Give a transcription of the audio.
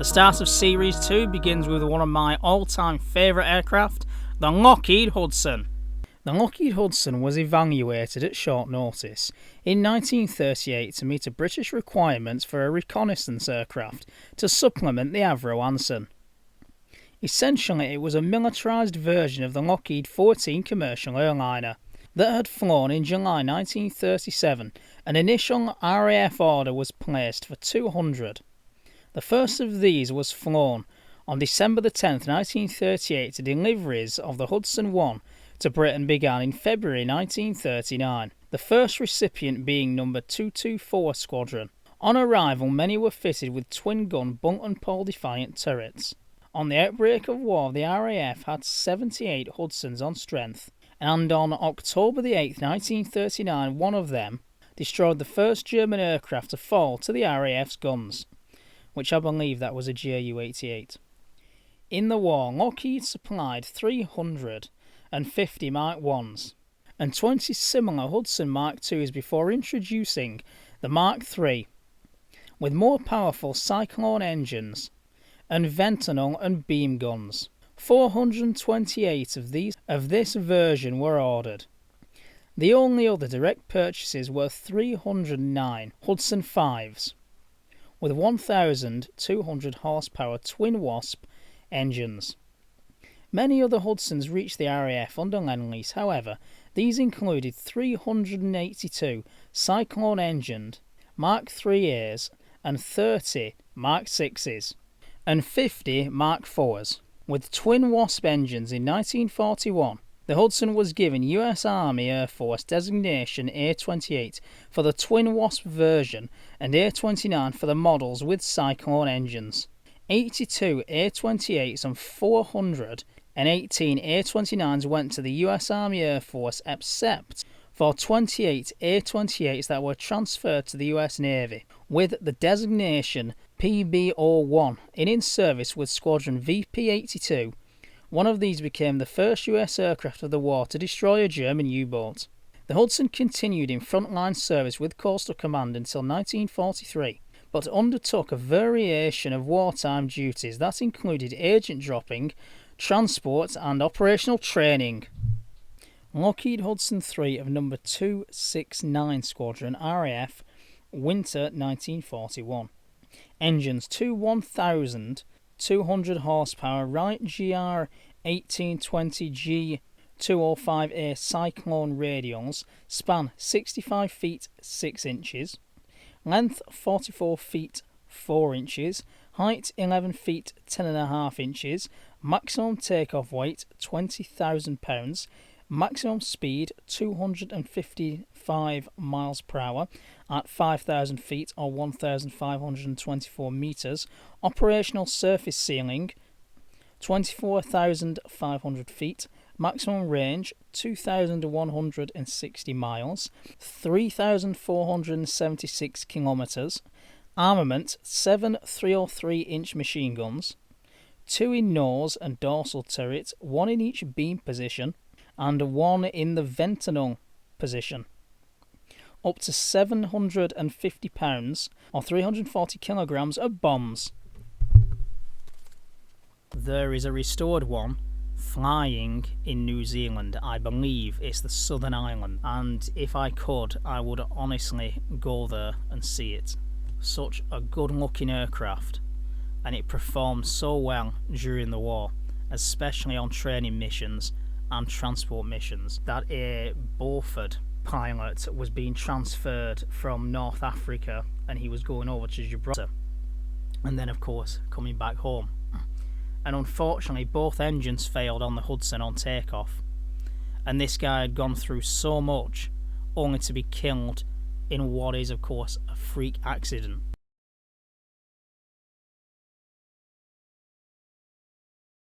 The start of Series 2 begins with one of my all-time favourite aircraft, the Lockheed Hudson. The Lockheed Hudson was evaluated at short notice in 1938 to meet a British requirement for a reconnaissance aircraft to supplement the Avro Anson. Essentially, it was a militarised version of the Lockheed 14 commercial airliner that had flown in July 1937. An initial RAF order was placed for 200. The first of these was flown on December the 10th, 1938. Deliveries of the Hudson 1 to Britain began in February 1939, the first recipient being number 224 Squadron. On arrival, many were fitted with twin-gun Bruntingthore Defiant turrets. On the outbreak of war, the RAF had 78 Hudsons on strength, and on October the 8th, 1939, one of them destroyed the first German aircraft to fall to the RAF's guns, which I believe that was a Ju-88. In the war, Lockheed supplied 350 Mark 1s and 20 similar Hudson Mark 2s before introducing the Mark 3, with more powerful Cyclone engines and Ventinal and beam guns. 428 of this version were ordered. The only other direct purchases were 309 Hudson 5s, with 1,200 horsepower twin Wasp engines. Many other Hudsons reached the RAF under Lend-Lease. However, these included 382 Cyclone-engined Mark 3As and 30 Mark 6s and 50 Mark 4s. With twin Wasp engines in 1941, the Hudson was given US Army Air Force designation A-28 for the twin Wasp version and A-29 for the models with Cyclone engines. 82 A-28s and 418 A-29s went to the US Army Air Force, except for 28 A-28s that were transferred to the US Navy with the designation PB-01 in service with Squadron VP-82. One of these became the first US aircraft of the war to destroy a German U-boat. The Hudson continued in frontline service with Coastal Command until 1943, but undertook a variation of wartime duties that included agent dropping, transport, and operational training. Lockheed Hudson 3 of number 269 Squadron, RAF, winter 1941. Engines: two 1,200 horsepower Wright GR 1820G 205A Cyclone radials, span 65 feet 6 inches, length 44 feet 4 inches, height 11 feet 10.5 inches, maximum takeoff weight 20,000 pounds, maximum speed 255 miles per hour at 5,000 feet or 1,524 meters, operational surface ceiling 24,500 feet, maximum range 2,160 miles, 3,476 kilometers, armament 7 303-inch machine guns, 2 in nose and dorsal turret, 1 in each beam position, and 1 in the Ventinal position. Up to 750 pounds or 340 kilograms of bombs. There is a restored one flying in New Zealand. I believe it's the Southern Island, and if I could, I would honestly go there and see it. Such a good looking aircraft, and it performed so well during the war, especially on training missions and transport missions, that a Beaufort pilot was being transferred from North Africa and he was going over to Gibraltar and then of course coming back home, and unfortunately both engines failed on the Hudson on takeoff, and this guy had gone through so much only to be killed in what is of course a freak accident.